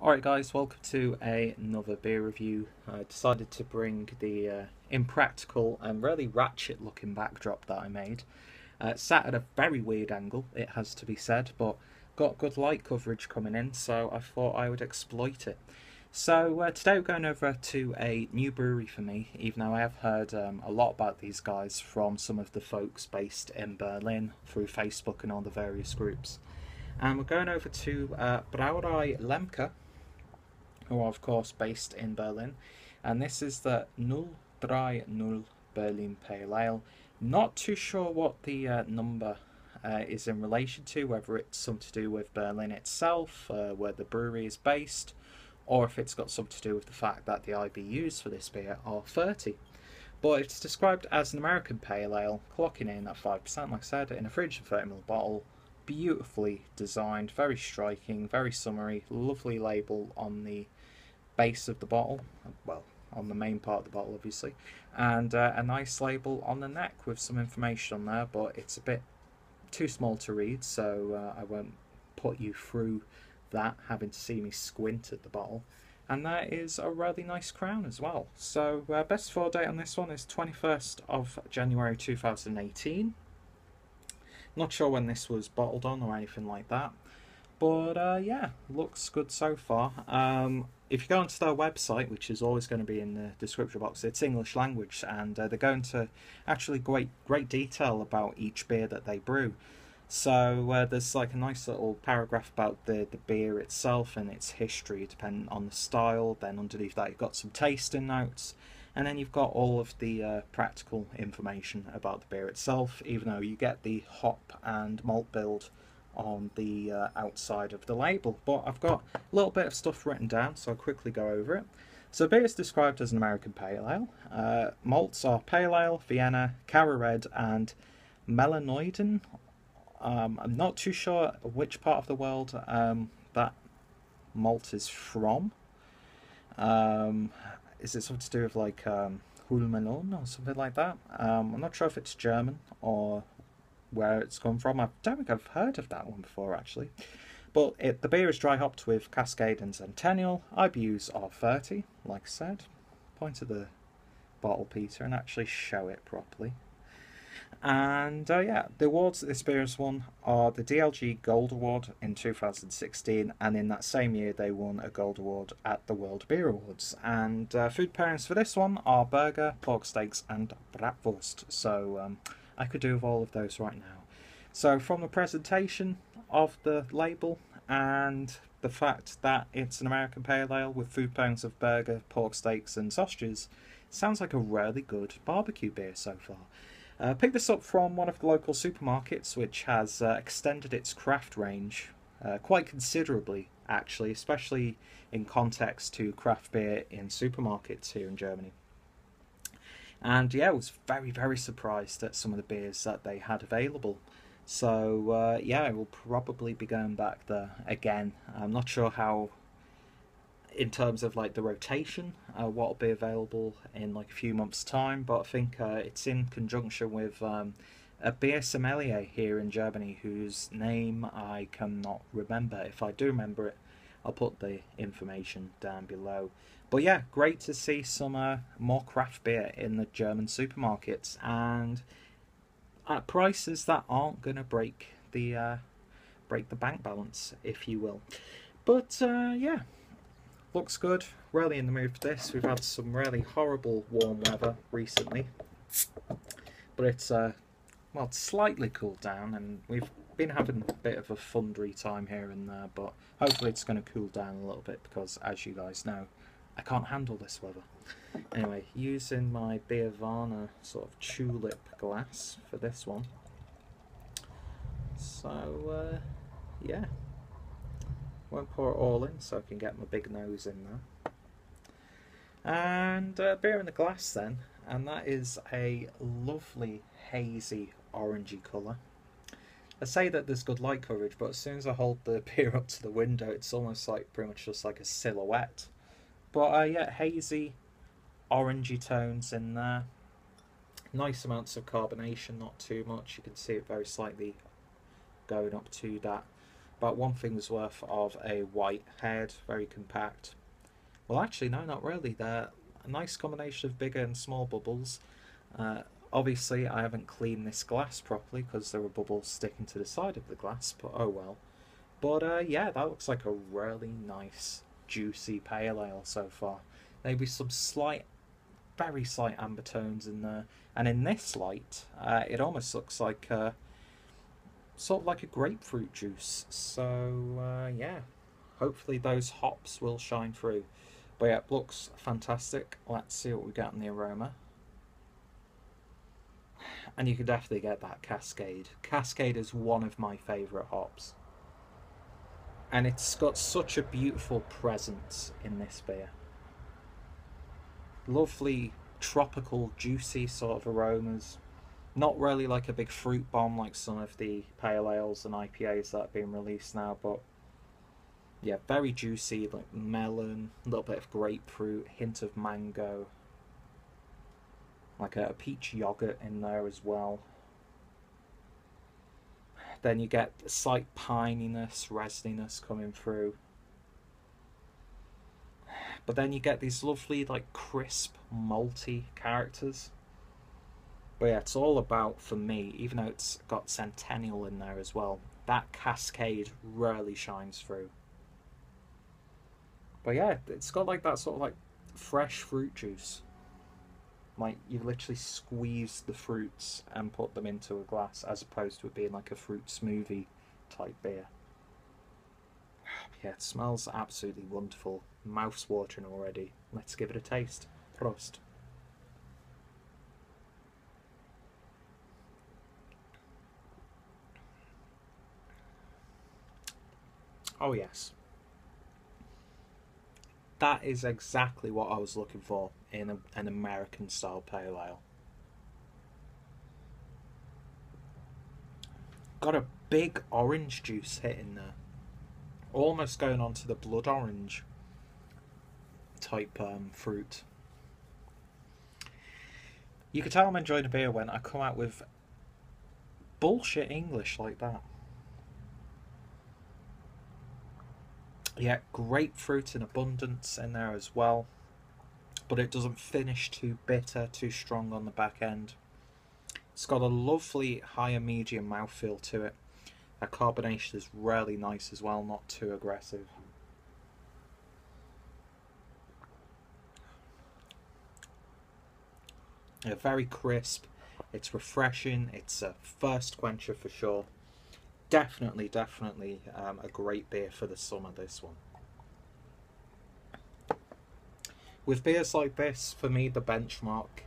Alright guys, welcome to another beer review. I decided to bring the impractical and really ratchet looking backdrop that I made. Sat at a very weird angle, it has to be said, but got good light coverage coming in, so I thought I would exploit it. So today we're going over to a new brewery for me, even though I have heard a lot about these guys from some of the folks based in Berlin through Facebook and all the various groups. And we're going over to Brauerei Lemke, who are of course based in Berlin, and this is the 030 Berlin Pale Ale. Not too sure what the number is in relation to, whether it's something to do with Berlin itself, where the brewery is based, or if it's got something to do with the fact that the IBUs for this beer are 30. But it's described as an American pale ale, clocking in at 5%, like I said, in a 330ml bottle. Beautifully designed, very striking, very summery, lovely label on the base of the bottle, well, on the main part of the bottle obviously, and a nice label on the neck with some information on there, but it's a bit too small to read, so I won't put you through that, having to see me squint at the bottle. And that is a really nice crown as well. So best for date on this one is 21st of January 2018. Not sure when this was bottled on or anything like that, but yeah, looks good so far. If you go onto their website, which is always going to be in the description box, it's English language, and they're going to actually great detail about each beer that they brew. So there's like a nice little paragraph about the beer itself and its history, depending on the style. Then underneath that you've got some tasting notes, and then you've got all of the practical information about the beer itself, even though you get the hop and malt build on the outside of the label. But I've got a little bit of stuff written down, so I'll quickly go over it. So beer is described as an American pale ale. Malts are pale ale, Vienna, Cara Red, and Melanoidin. I'm not too sure which part of the world that malt is from. Is it something to do with like Hulmelon or something like that? I'm not sure if it's German or where it's come from. I don't think I've heard of that one before actually. But the beer is dry hopped with Cascade and Centennial. IBUs are 30, like I said. Point to the bottle, Peter, and actually show it properly. And yeah, the awards that this beer has won are the DLG Gold Award in 2016, and in that same year they won a Gold Award at the World Beer Awards. And food pairings for this one are burger, pork steaks, and bratwurst. So I could do with all of those right now. So from the presentation of the label and the fact that it's an American pale ale with food pairings of burger, pork steaks, and sausages, sounds like a really good barbecue beer so far. Picked this up from one of the local supermarkets, which has extended its craft range quite considerably, actually, especially in context to craft beer in supermarkets here in Germany. And yeah, I was very surprised at some of the beers that they had available. So yeah, I will probably be going back there again. I'm not sure how, in terms of like the rotation, what will be available in like a few months' time, but I think it's in conjunction with a beer sommelier here in Germany whose name I cannot remember. If I do remember it, I'll put the information down below. But yeah, great to see some more craft beer in the German supermarkets, and at prices that aren't going to break the bank balance, if you will. But yeah, looks good. Really in the mood for this. We've had some really horrible warm weather recently, but it's well, it's slightly cooled down, and we've been having a bit of a thundery time here and there, but hopefully it's going to cool down a little bit, because as you guys know, I can't handle this weather. Anyway, using my Beervana sort of tulip glass for this one. So yeah, won't pour it all in so I can get my big nose in there. And beer in the glass then, and that is a lovely hazy orangey colour. I say that there's good light coverage, but as soon as I hold the beer up to the window, it's almost like pretty much just like a silhouette. But yeah, hazy orangey tones in there. Nice amounts of carbonation, not too much. You can see it very slightly going up to that about one finger's worth of a white head, very compact. Well, actually, no, not really. They're a nice combination of bigger and small bubbles. Obviously, I haven't cleaned this glass properly because there were bubbles sticking to the side of the glass, but oh well. But yeah, that looks like a really nice, juicy pale ale so far. Maybe some slight, very slight amber tones in there. And in this light, it almost looks like sort of like a grapefruit juice. So yeah, hopefully those hops will shine through. But yeah, it looks fantastic. Let's see what we got in the aroma. And you can definitely get that Cascade. Cascade is one of my favourite hops. And it's got such a beautiful presence in this beer. Lovely, tropical, juicy sort of aromas. Not really like a big fruit bomb like some of the pale ales and IPAs that have been released now, but yeah, very juicy, like melon, a little bit of grapefruit, hint of mango, like a peach yogurt in there as well. Then you get slight pininess, resininess coming through. But then you get these lovely, like, crisp, malty characters. But yeah, it's all about, for me, even though it's got Centennial in there as well, that Cascade really shines through. But yeah, it's got like that sort of like fresh fruit juice. Like you've literally squeezed the fruits and put them into a glass, as opposed to it being like a fruit smoothie type beer. Yeah, it smells absolutely wonderful. Mouth's watering already. Let's give it a taste. Prost. Oh yes. That is exactly what I was looking for in an American style pale ale. Got a big orange juice hit in there. Almost going on to the blood orange type fruit. You can tell I'm enjoying a beer when I come out with bullshit English like that. Yeah, grapefruit in abundance in there as well, but it doesn't finish too bitter, too strong on the back end. It's got a lovely higher medium mouthfeel to it. That carbonation is really nice as well, not too aggressive. Yeah, very crisp. It's refreshing. It's a first quencher for sure. Definitely a great beer for the summer, this one. With beers like this, for me, the benchmark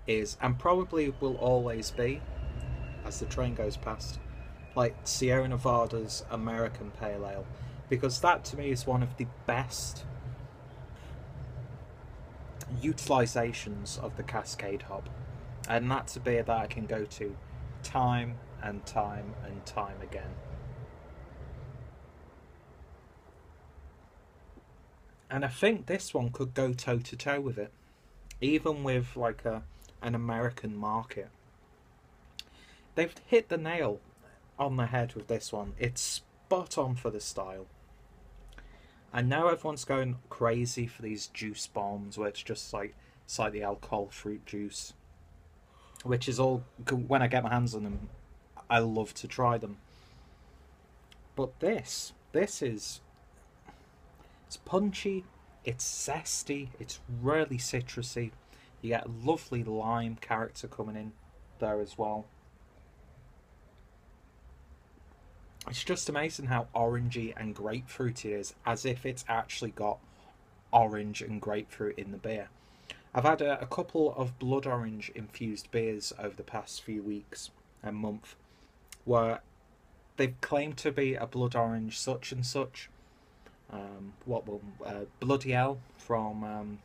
is, and probably will always be, as the train goes past, like Sierra Nevada's American Pale Ale, because that to me is one of the best utilizations of the Cascade hop, and that's a beer that I can go to time and time and time again. And I think this one could go toe to toe with it, even with like an American market. They've hit the nail on the head with this one. It's spot on for the style. I know everyone's going crazy for these juice bombs where it's just like slightly alcohol fruit juice, which is all, when I get my hands on them, I love to try them. But this is, it's punchy, it's zesty, it's really citrusy. You get a lovely lime character coming in there as well. It's just amazing how orangey and grapefruity it is, as if it's actually got orange and grapefruit in the beer. I've had a couple of blood orange infused beers over the past few weeks and month where they've claimed to be a blood orange such and such. Bloody Hell from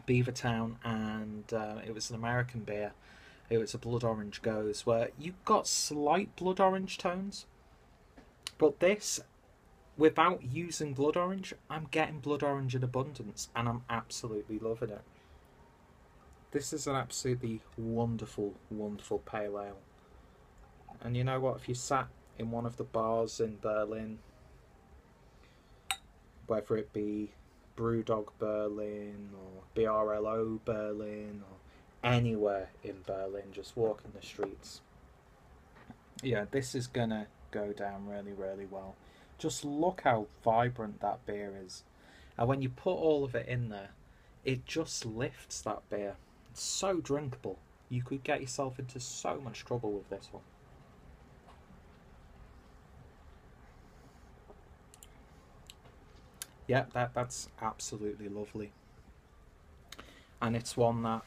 Beavertown, and it was an American beer. It was a blood orange goes, where you got slight blood orange tones. But this, without using blood orange, I'm getting blood orange in abundance, and I'm absolutely loving it. This is an absolutely wonderful, wonderful pale ale. And you know what? If you sat in one of the bars in Berlin, whether it be Brewdog Berlin or BRLO Berlin or anywhere in Berlin, just walking the streets. Yeah, this is gonna go down really, really well. Just look how vibrant that beer is. And when you put all of it in there, it just lifts that beer. It's so drinkable. You could get yourself into so much trouble with this one. Yeah, that's absolutely lovely. And it's one that,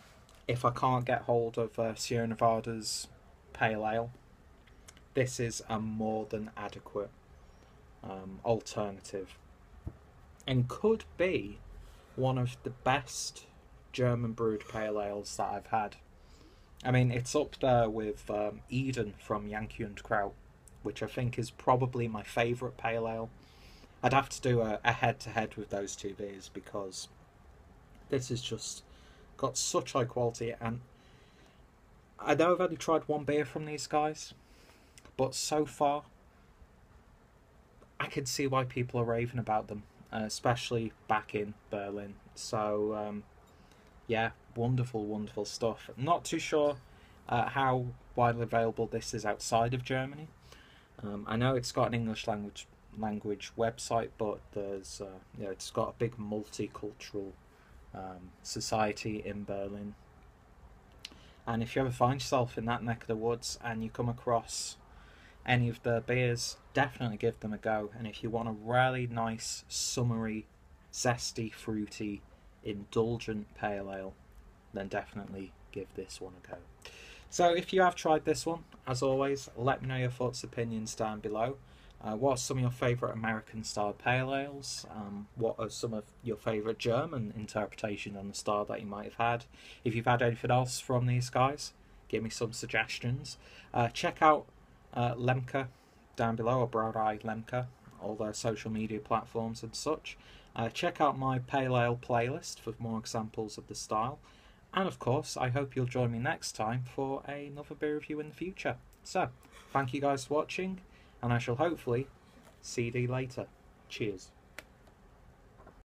if I can't get hold of Sierra Nevada's Pale Ale, this is a more than adequate alternative, and could be one of the best German brewed pale ales that I've had. I mean, it's up there with Eden from Yankee and Kraut, which I think is probably my favourite pale ale. I'd have to do a head-to-head with those two beers, because this has just got such high quality. And I know I've only tried one beer from these guys, but so far I can see why people are raving about them, especially back in Berlin. So yeah, wonderful, wonderful stuff. Not too sure how widely available this is outside of Germany. I know it's got an English language website, but there's it's got a big multicultural society in Berlin. And if you ever find yourself in that neck of the woods and you come across any of the beers, definitely give them a go. And if you want a really nice, summery, zesty, fruity, indulgent pale ale, then definitely give this one a go. So if you have tried this one, as always, let me know your thoughts, opinions down below. What are some of your favourite American style pale ales? What are some of your favourite German interpretations on the style that you might have had? If you've had anything else from these guys, give me some suggestions. Check out Lemke down below, or Brauerei Lemke, all their social media platforms and such. Check out my pale ale playlist for more examples of the style. And of course, I hope you'll join me next time for another beer review in the future. So, thank you guys for watching, and I shall hopefully see you later. Cheers.